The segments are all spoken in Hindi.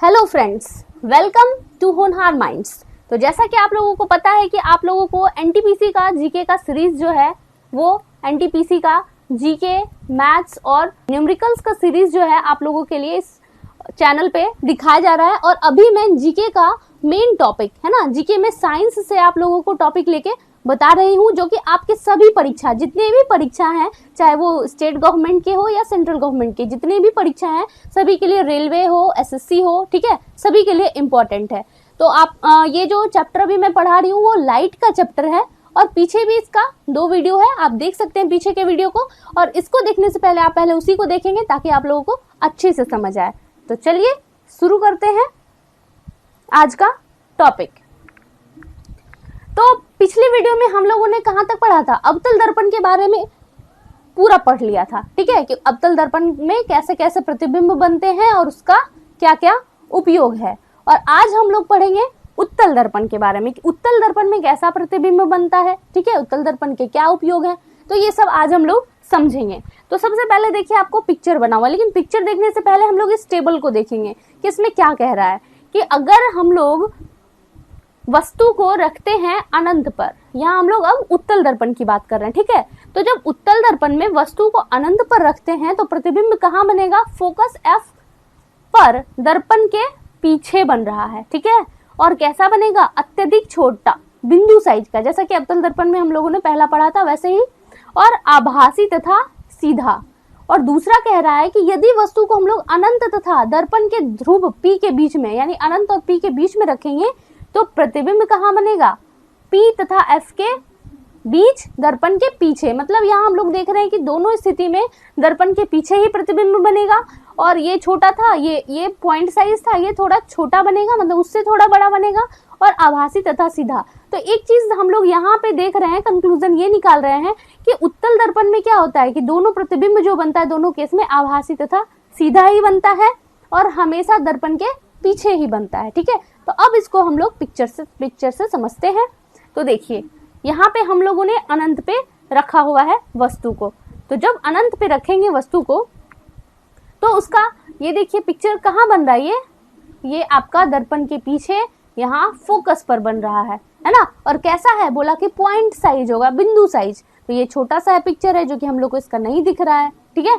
हेलो फ्रेंड्स, वेलकम टू होनहार माइंड्स। तो जैसा कि आप लोगों को पता है कि आप लोगों को एनटीपीसी का जीके का सीरीज जो है वो एनटीपीसी का जीके, मैथ्स और न्यूमेरिकल्स का सीरीज जो है आप लोगों के लिए इस चैनल पे दिखाया जा रहा है। और अभी मैं जीके का मेन टॉपिक है ना, जीके में साइंस से आप लोगों को टॉपिक लेके बता रही हूँ, जो कि आपके सभी परीक्षा, जितने भी परीक्षा हैं, चाहे वो स्टेट गवर्नमेंट के हो या सेंट्रल गवर्नमेंट के, जितने भी परीक्षा हैं सभी के लिए, रेलवे हो, एसएससी हो, ठीक है, सभी के लिए इम्पोर्टेंट है। तो आप ये जो चैप्टर अभी मैं पढ़ा रही हूँ वो लाइट का चैप्टर है और पीछे भी इसका 2 वीडियो है, आप देख सकते हैं पीछे के वीडियो को। और इसको देखने से पहले आप पहले उसी को देखेंगे ताकि आप लोगों को अच्छे से समझ आए। तो चलिए शुरू करते हैं आज का टॉपिक। तो पिछली वीडियो में हम लोगों ने कहां तक पढ़ा था? अवतल दर्पण के बारे में पूरा पढ़ लिया था, ठीक है, कि अवतल दर्पण में कैसे कैसे प्रतिबिंब बनते हैं और उसका क्या क्या उपयोग है। और आज हम लोग पढ़ेंगे उत्तल दर्पण के बारे में कि उत्तल दर्पण में कैसा प्रतिबिंब बनता है, ठीक है, उत्तल दर्पण के क्या उपयोग है। तो ये सब आज हम लोग समझेंगे। तो सबसे पहले देखिए, आपको पिक्चर बना हुआ, लेकिन पिक्चर देखने से पहले हम लोग इस टेबल को देखेंगे कि इसमें क्या कह रहा है। कि अगर हम लोग वस्तु को रखते हैं अनंत पर, यहाँ हम लोग अब उत्तल दर्पण की बात कर रहे हैं, ठीक है। तो जब उत्तल दर्पण में वस्तु को अनंत पर रखते हैं तो प्रतिबिंब कहाँ बनेगा? फोकस एफ पर दर्पण के पीछे बन रहा है, ठीक है। और कैसा बनेगा? अत्यधिक छोटा, बिंदु साइज का, जैसा कि अवतल दर्पण में हम लोगों ने पहला पढ़ा था वैसे ही, और आभासी तथा सीधा। और दूसरा कह रहा है कि यदि वस्तु को हम लोग अनंत तथा दर्पण के ध्रुव P के बीच में, यानी अनंत और P के बीच में रखेंगे तो प्रतिबिंब कहाँ बनेगा? P तथा F के बीच, दर्पण के पीछे। मतलब यहाँ हम लोग देख रहे हैं कि दोनों स्थिति में दर्पण के पीछे ही प्रतिबिंब बनेगा। और ये छोटा था, ये पॉइंट साइज था, ये थोड़ा छोटा बनेगा, मतलब उससे थोड़ा बड़ा बनेगा। और आभासी तथा सीधा। तो एक चीज हम लोग यहाँ पे देख रहे हैं, कंक्लूजन ये निकाल रहे हैं कि उत्तल दर्पण में क्या होता है कि दोनों प्रतिबिंब जो बनता है दोनों केस में आभासी तथा सीधा ही बनता है और हमेशा दर्पण के पीछे ही बनता है, ठीक है। तो अब इसको हम लोग पिक्चर से समझते हैं। तो देखिए, यहाँ पे हम लोगों ने अनंत पे रखा हुआ है वस्तु को। तो जब अनंत पे रखेंगे वस्तु को तो उसका ये देखिए पिक्चर कहाँ बन रहा है, ये आपका दर्पण के पीछे यहाँ फोकस पर बन रहा है ना। और कैसा है? बोला कि पॉइंट साइज होगा, बिंदु साइज। तो ये छोटा सा पिक्चर है जो कि हम लोग को इसका नहीं दिख रहा है, ठीक है,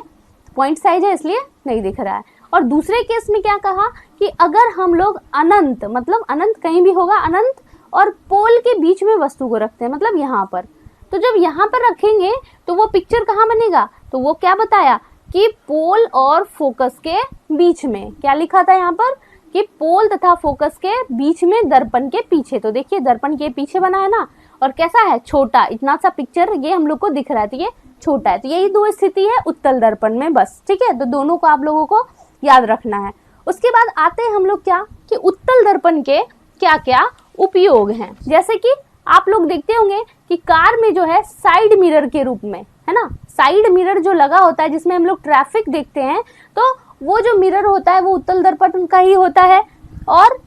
पॉइंट साइज है इसलिए नहीं दिख रहा है। और दूसरे केस में क्या कहा कि अगर हम लोग अनंत, मतलब अनंत कहीं भी होगा, अनंत और पोल के बीच में वस्तु को रखते हैं, मतलब यहाँ पर। तो जब यहाँ पर रखेंगे तो वो पिक्चर कहाँ बनेगा? तो वो क्या बताया कि पोल और फोकस के बीच में, क्या लिखा था यहाँ पर कि पोल तथा फोकस के बीच में दर्पण के पीछे। तो देखिए दर्पण के पीछे बना है ना, और कैसा है? छोटा, इतना सा पिक्चर ये हम लोग को दिख रहा है, तो ये छोटा है। तो यही 2 स्थिति है उत्तल दर्पण में, बस, ठीक है। तो दोनों को आप लोगों को याद रखना है। उसके बाद आते हैं हम लोग क्या कि उत्तल दर्पण के क्या क्या उपयोग हैं। जैसे कि आप लोग देखते होंगे कि कार में जो है साइड मिरर के रूप में, है ना, साइड मिरर जो लगा होता है जिसमें हम लोग ट्रैफिक देखते हैं, तो वो जो मिरर होता है वो उत्तल दर्पण का ही होता है। और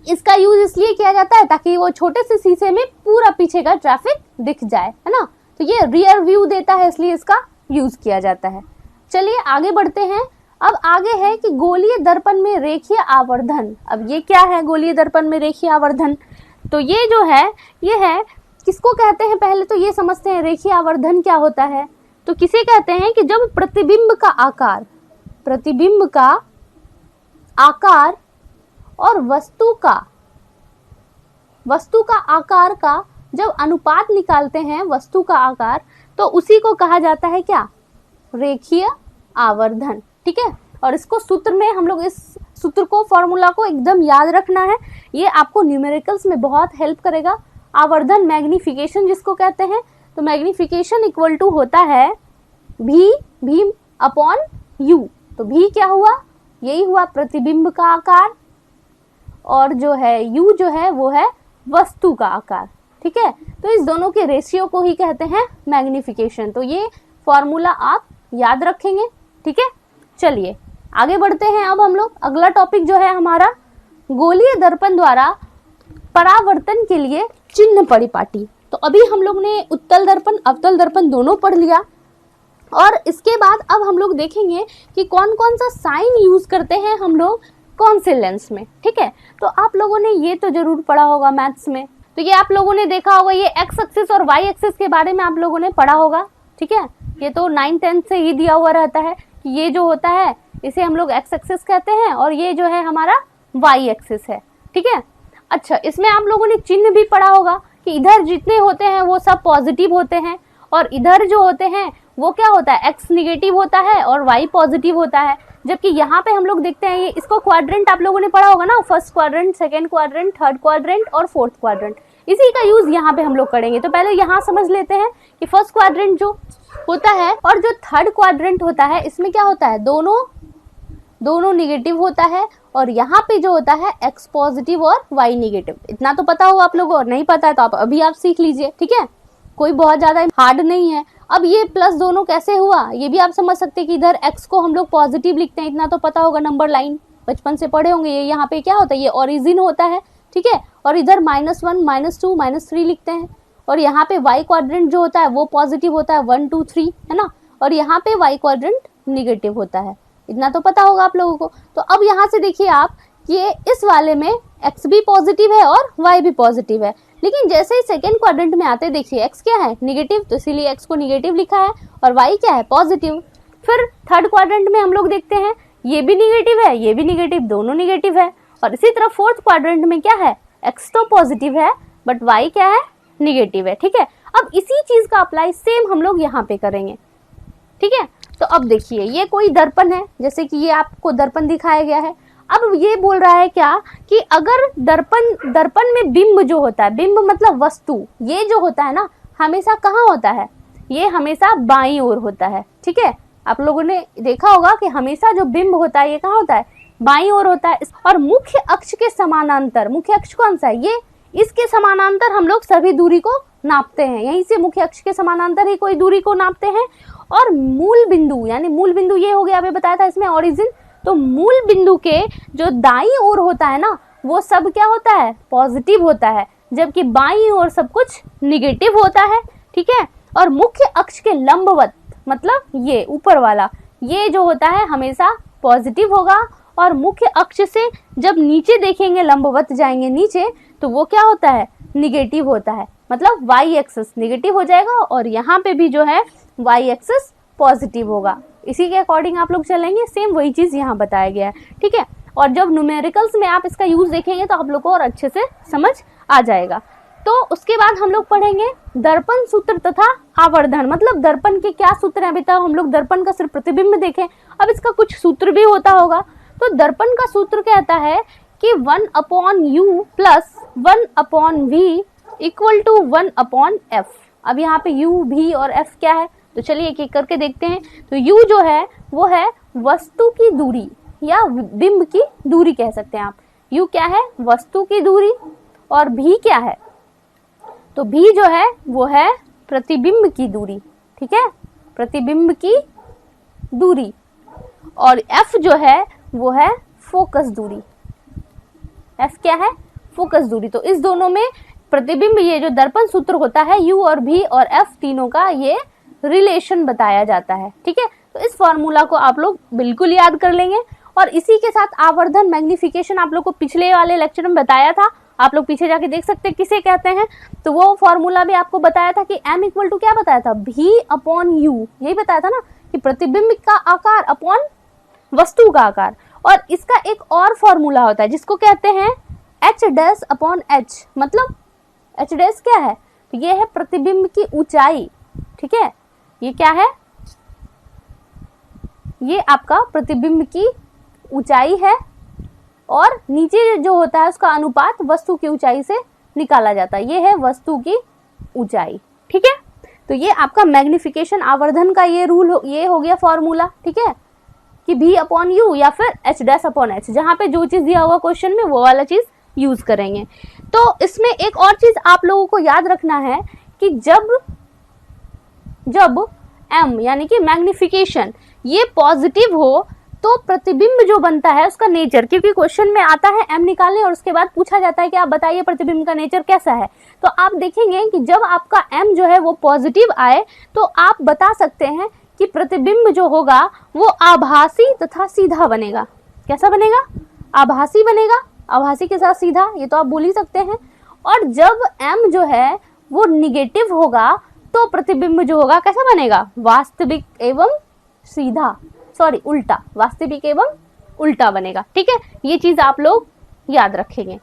इसका यूज इसलिए किया जाता है ताकि वो छोटे से शीशे में पूरा पीछे का ट्रैफिक दिख जाए, है ना। तो ये रियर व्यू देता है, इसलिए इसका यूज किया जाता है। चलिए आगे बढ़ते हैं। अब आगे है कि गोलीय दर्पण में रेखीय आवर्धन। अब ये क्या है गोलीय दर्पण में रेखीय आवर्धन? तो ये जो है, ये है किसको कहते हैं? पहले तो ये समझते हैं रेखीय आवर्धन क्या होता है। तो किसे कहते हैं कि जब प्रतिबिंब का आकार और वस्तु का आकार का जब अनुपात निकालते हैं, वस्तु का आकार, तो उसी को कहा जाता है क्या? रेखीय आवर्धन, ठीक है। और इसको सूत्र में हम लोग, इस सूत्र को, फॉर्मूला को एकदम याद रखना है, ये आपको न्यूमेरिकल्स में बहुत हेल्प करेगा। आवर्धन मैग्निफिकेशन जिसको कहते हैं, तो मैग्निफिकेशन इक्वल टू होता है भी अपॉन यू। तो भी क्या हुआ? यही हुआ प्रतिबिंब का आकार, और जो है यू जो है वो है वस्तु का आकार, ठीक है। तो इस दोनों के रेशियो को ही कहते हैं मैग्निफिकेशन। तो ये फॉर्मूला आप याद रखेंगे, ठीक है। चलिए आगे बढ़ते हैं। अब हम लोग अगला टॉपिक जो है हमारा, गोलीय दर्पण द्वारा परावर्तन के लिए चिन्ह परिपाटी। तो अभी हम लोग ने उत्तल दर्पण, अवतल दर्पण दोनों पढ़ लिया। और इसके बाद अब हम लोग देखेंगे कि कौन कौन सा साइन यूज करते हैं हम लोग कौन से लेंस में, ठीक है। तो आप लोगों ने ये तो जरूर पढ़ा होगा मैथ्स में। तो ये आप लोगों ने देखा होगा, ये एक्स एक्सिस और वाई एक्सिस के बारे में आप लोगों ने पढ़ा होगा, ठीक है। ये तो 9th-10th से ही दिया हुआ रहता है कि ये जो होता है इसे हम लोग एक्स एक्सिस कहते हैं और ये जो है हमारा वाई एक्सिस है, ठीक है। अच्छा, इसमें आप लोगों ने चिन्ह भी पढ़ा होगा कि इधर जितने होते हैं वो सब पॉजिटिव होते हैं और इधर जो होते हैं वो क्या होता है, एक्स निगेटिव होता है और वाई पॉजिटिव होता है। जबकि यहाँ पे हम लोग देखते हैं, ये इसको क्वाड्रेंट आप लोगों ने पढ़ा होगा ना, first quadrant, second quadrant, third quadrant और फोर्थ क्वाड्रेंट, इसी का यूज यहाँ पे हम लोग करेंगे। तो पहले यहाँ समझ लेते हैं कि फर्स्ट क्वाड्रेंट जो होता है और जो थर्ड क्वाड्रेंट होता है, इसमें क्या होता है, दोनों निगेटिव होता है और यहाँ पे जो होता है एक्स पॉजिटिव और वाई निगेटिव। इतना तो पता होगा आप लोगों को, और नहीं पता है तो आप अभी आप सीख लीजिए, ठीक है। कोई बहुत ज्यादा हार्ड नहीं है। अब ये प्लस दोनों कैसे हुआ, ये भी आप समझ सकते हैं कि इधर एक्स को हम लोग पॉजिटिव लिखते हैं, इतना तो पता होगा, नंबर लाइन बचपन से पढ़े होंगे। ये यहाँ पे क्या होता है, ये ओरिजिन होता है, ठीक है। और इधर -1, -2, -3 लिखते हैं और यहाँ पे वाई क्वाड्रेंट जो होता है वो पॉजिटिव होता है, 1 2 3, है ना। और यहाँ पे वाई क्वाड्रेंट निगेटिव होता है, इतना तो पता होगा आप लोगों को। तो अब यहाँ से देखिए आप कि इस वाले में x भी पॉजिटिव है और y भी पॉजिटिव है, लेकिन जैसे ही सेकेंड क्वाड्रेंट में आते देखिए x क्या है, निगेटिव, तो इसीलिए x को निगेटिव लिखा है और y क्या है, पॉजिटिव। फिर थर्ड क्वाड्रेंट में हम लोग देखते हैं ये भी निगेटिव है, ये भी निगेटिव, दोनों निगेटिव है। और इसी तरह फोर्थ क्वाड्रेंट में क्या है, x तो पॉजिटिव है बट y क्या है, निगेटिव है, ठीक है। अब इसी चीज का अप्लाई सेम हम लोग यहाँ पे करेंगे, ठीक है। तो अब देखिए ये कोई दर्पण है, जैसे कि ये आपको दर्पण दिखाया गया है। अब ये बोल रहा है क्या कि अगर दर्पण में बिंब जो होता है, बिंब मतलब वस्तु, ये जो होता है ना हमेशा कहाँ होता है, ये हमेशा बाईं ओर होता है, ठीक है। आप लोगों ने देखा होगा कि हमेशा जो बिंब होता है ये कहाँ होता है, बाईं ओर होता है। और मुख्य अक्ष के समानांतर, मुख्य अक्ष कौन सा है, ये इसके समानांतर हम लोग सभी दूरी को नापते हैं, यहीं से मुख्य अक्ष के समानांतर ही कोई दूरी को नापते हैं। और मूल बिंदु, यानी मूल बिंदु ये हो गया, अभी बताया था इसमें ओरिजिन, तो मूल बिंदु के जो दाईं ओर होता है ना वो सब क्या होता है, पॉजिटिव होता है, जबकि बाईं ओर सब कुछ निगेटिव होता है, ठीक है। और मुख्य अक्ष के लंबवत, मतलब ये ऊपर वाला, ये जो होता है हमेशा पॉजिटिव होगा। और मुख्य अक्ष से जब नीचे देखेंगे, लंबवत जाएंगे नीचे, तो वो क्या होता है, निगेटिव होता है, मतलब वाई एक्सिस निगेटिव हो जाएगा और यहाँ पे भी जो है वाई एक्सिस पॉजिटिव होगा। इसी के अकॉर्डिंग आप लोग चलेंगे, सेम वही चीज यहाँ बताया गया है, ठीक है। और जब न्यूमेरिकल्स में आप इसका यूज देखेंगे तो आप लोग को और अच्छे से समझ आ जाएगा। तो उसके बाद हम लोग पढ़ेंगे दर्पण सूत्र तथा आवर्धन, मतलब दर्पण के क्या सूत्र हैं। अभी तक हम लोग दर्पण का सिर्फ प्रतिबिंब देखें, अब इसका कुछ सूत्र भी होता होगा। तो दर्पण का सूत्र कहता है कि 1/u plus 1/v equal to 1/f। अब यहाँ पे u, v और f क्या है, तो चलिए एक एक करके देखते हैं। तो u जो है वो है वस्तु की दूरी या बिंब की दूरी कह सकते हैं आप। u क्या है, वस्तु की दूरी। और v क्या है, तो v जो है वो है प्रतिबिंब की दूरी, ठीक है, प्रतिबिंब की दूरी। और f जो है वो है फोकस दूरी। f क्या है, फोकस दूरी। तो इस दोनों में प्रतिबिंब, ये जो दर्पण सूत्र होता है, u और v और f तीनों का ये रिलेशन बताया जाता है, ठीक है। तो इस फॉर्मूला को आप लोग बिल्कुल याद कर लेंगे। और इसी के साथ आवर्धन, मैग्निफिकेशन आप लोग को पिछले वाले लेक्चर में बताया था, आप लोग पीछे जाके देख सकते हैं किसे कहते हैं। तो वो फॉर्मूला भी आपको बताया था कि m इक्वल टू क्या बताया था, v/u, यही बताया था ना कि प्रतिबिंब का आकार अपॉन वस्तु का आकार। और इसका एक और फॉर्मूला होता है जिसको कहते हैं h'/h, मतलब h' क्या है, तो ये है प्रतिबिंब की ऊंचाई, ठीक है। ये क्या है, ये आपका प्रतिबिंब की ऊंचाई है और नीचे जो होता है उसका अनुपात वस्तु की ऊंचाई से निकाला जाता है, ये है वस्तु की ऊंचाई, ठीक है। तो ये आपका मैग्निफिकेशन आवर्धन का ये रूल ये हो गया फॉर्मूला, ठीक है, कि v/u या फिर h'/h, जहां पे जो चीज दिया हुआ क्वेश्चन में वो वाला चीज यूज करेंगे। तो इसमें एक और चीज आप लोगों को याद रखना है कि जब m यानी कि मैग्निफिकेशन ये पॉजिटिव हो तो प्रतिबिंब जो बनता है उसका नेचर, क्योंकि क्वेश्चन में आता है m निकालने और उसके बाद पूछा जाता है कि आप बताइए प्रतिबिंब का नेचर कैसा है। तो आप देखेंगे कि जब आपका m जो है वो पॉजिटिव आए तो आप बता सकते हैं कि प्रतिबिंब जो होगा वो आभासी तथा सीधा बनेगा। कैसा बनेगा, आभासी बनेगा, आभासी के साथ सीधा, ये तो आप बोल ही सकते हैं। और जब m जो है वो निगेटिव होगा तो प्रतिबिंब जो होगा कैसा बनेगा, वास्तविक एवं सीधा, सॉरी उल्टा, वास्तविक एवं उल्टा बनेगा। ठीक है, ये चीज आप लोग याद रखेंगे।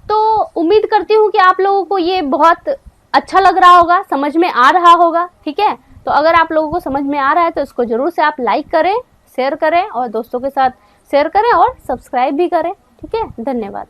तो उम्मीद करती हूँ कि आप लोगों को ये बहुत अच्छा लग रहा होगा, समझ में आ रहा होगा। ठीक है, तो अगर आप लोगों को समझ में आ रहा है तो इसको जरूर से आप लाइक करें, शेयर करें और दोस्तों के साथ शेयर करें और सब्सक्राइब भी करें। ठीक है, धन्यवाद।